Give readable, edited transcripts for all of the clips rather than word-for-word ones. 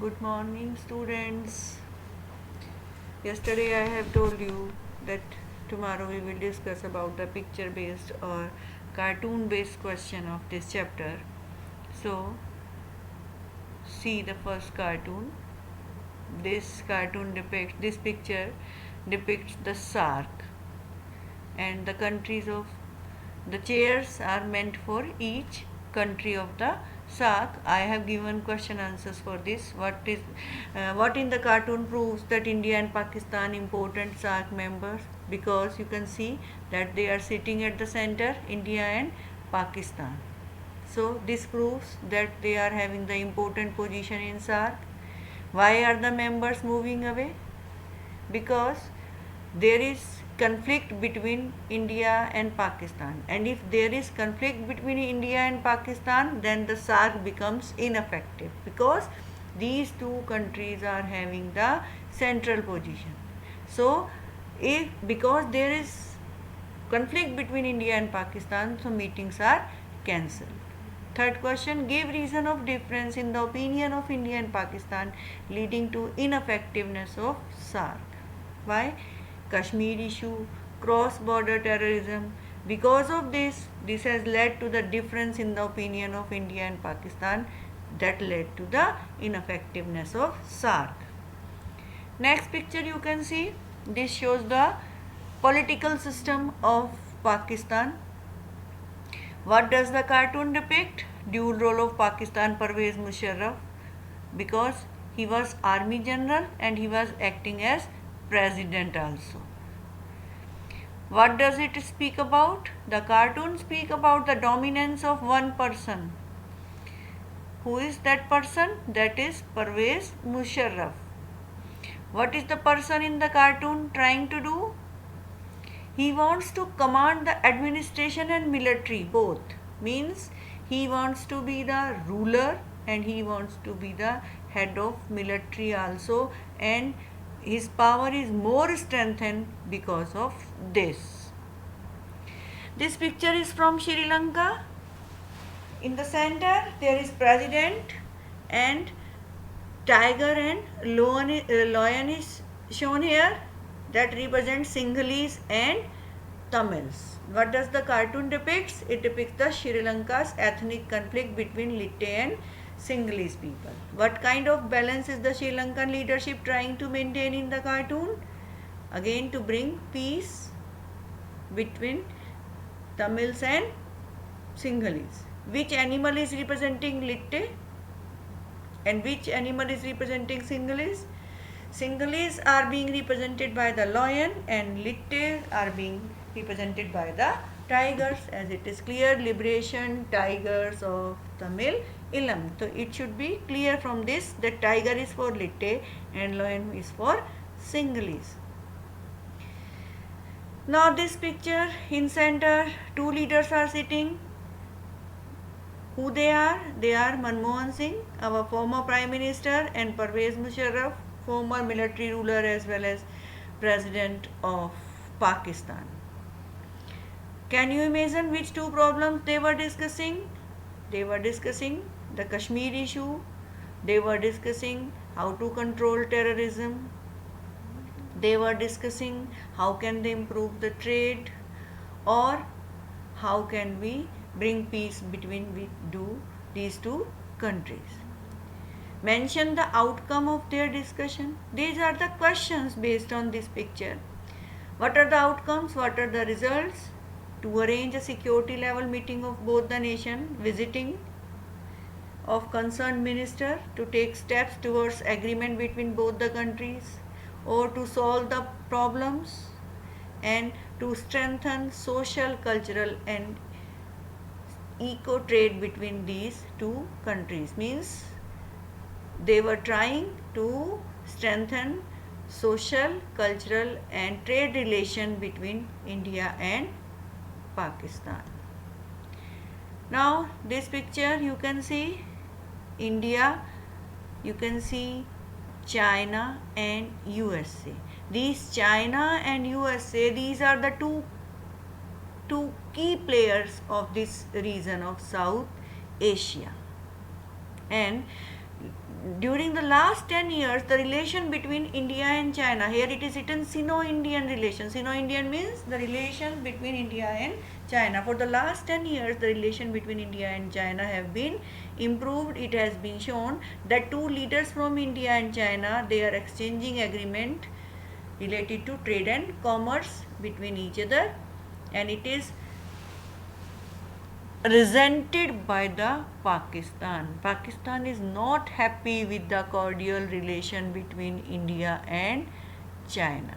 Good morning, students. Yesterday I have told you that tomorrow we will discuss about the picture based or cartoon based question of this chapter. So, see the first cartoon. This picture depicts the shark, and the countries of the chairs are meant for each country of the SAARC. I have given question answers for this. What in the cartoon proves that India and Pakistan important SAARC members? Because you can see that they are sitting at the center, India and Pakistan. So this proves that they are having the important position in SAARC. Why are the members moving away? Because there is conflict between India and Pakistan, and if there is conflict between India and Pakistan, then the SAARC becomes ineffective because these two countries are having the central position. So if because there is conflict between India and Pakistan, so meetings are cancelled. Third question, give reason of difference in the opinion of India and Pakistan leading to ineffectiveness of SAARC. Why? Kashmir issue, cross border terrorism. Because of this has led to the difference in the opinion of India and Pakistan that led to the ineffectiveness of SAARC. Next picture you can see, this shows the political system of Pakistan. What does the cartoon depict? Dual role of Pakistan Pervez Musharraf, because he was army general and he was acting as president also. What does it speak about? The cartoon speak about the dominance of one person. Who is that person? That is Pervez Musharraf. What is the person in the cartoon trying to do? He wants to command the administration and military both. Means he wants to be the ruler and he wants to be the head of military also, and his power is more strengthened because of this. This picture is from Sri Lanka. In the center there is president and tiger and lion is shown here, that represents Sinhalese and Tamils. What does the cartoon depicts? It depicts the Sri Lanka's ethnic conflict between Litte and Sinhalese people. What kind of balance is the Sri Lankan leadership trying to maintain in the cartoon? Again, to bring peace between Tamils and Sinhalese. Which animal is representing Litte and which animal is representing Sinhalese? Sinhalese are being represented by the lion and Litte are being represented by the tigers, as it is clear, liberation tigers of Tamil Ilam. So it should be clear from this that tiger is for Litte and lion is for Sinhalese. Now this picture, in center two leaders are sitting. Who they are? They are Manmohan Singh, our former Prime Minister, and Pervez Musharraf, former military ruler as well as President of Pakistan. Can you imagine which two problems they were discussing? They were discussing the Kashmir issue, they were discussing how to control terrorism, they were discussing how can they improve the trade, or how can we bring peace between these two countries. Mention the outcome of their discussion. These are the questions based on this picture. What are the outcomes? What are the results? To arrange a security level meeting of both the nation, visiting of concerned minister to take steps towards agreement between both the countries, or to solve the problems, and to strengthen social, cultural and eco trade between these two countries. Means they were trying to strengthen social, cultural and trade relation between India and Pakistan. Now this picture you can see India, you can see China and USA. These China and USA, these are the two key players of this region of South Asia, and during the last 10 years, the relation between India and China, here it is written Sino-Indian relation. Sino-Indian means the relation between India and China. For the last 10 years, the relation between India and China have been improved. It has been shown that two leaders from India and China, they are exchanging agreement related to trade and commerce between each other, and it is resented by the Pakistan. Pakistan is not happy with the cordial relation between India and China.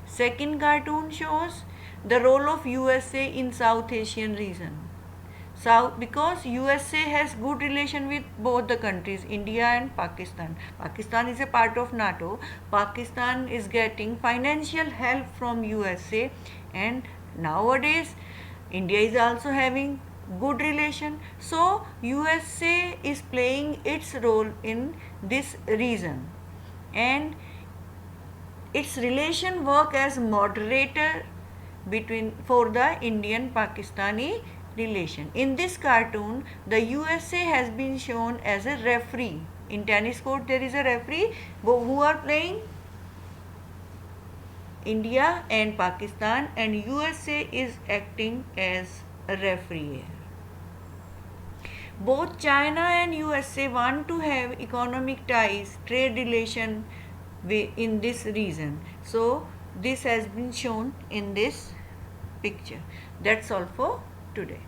Second cartoon shows the role of USA in South Asian region. Because USA has good relation with both the countries, India and Pakistan. Pakistan is a part of NATO. Pakistan is getting financial help from USA, and nowadays India is also having good relation. So USA is playing its role in this region, and its relation work as moderator for the Indian Pakistani relation. In this cartoon, the USA has been shown as a referee. In tennis court there is a referee who are playing India and Pakistan, and USA is acting as a referee. Both China and USA want to have economic ties, trade relation in this region. So this has been shown in this picture. That's all for today.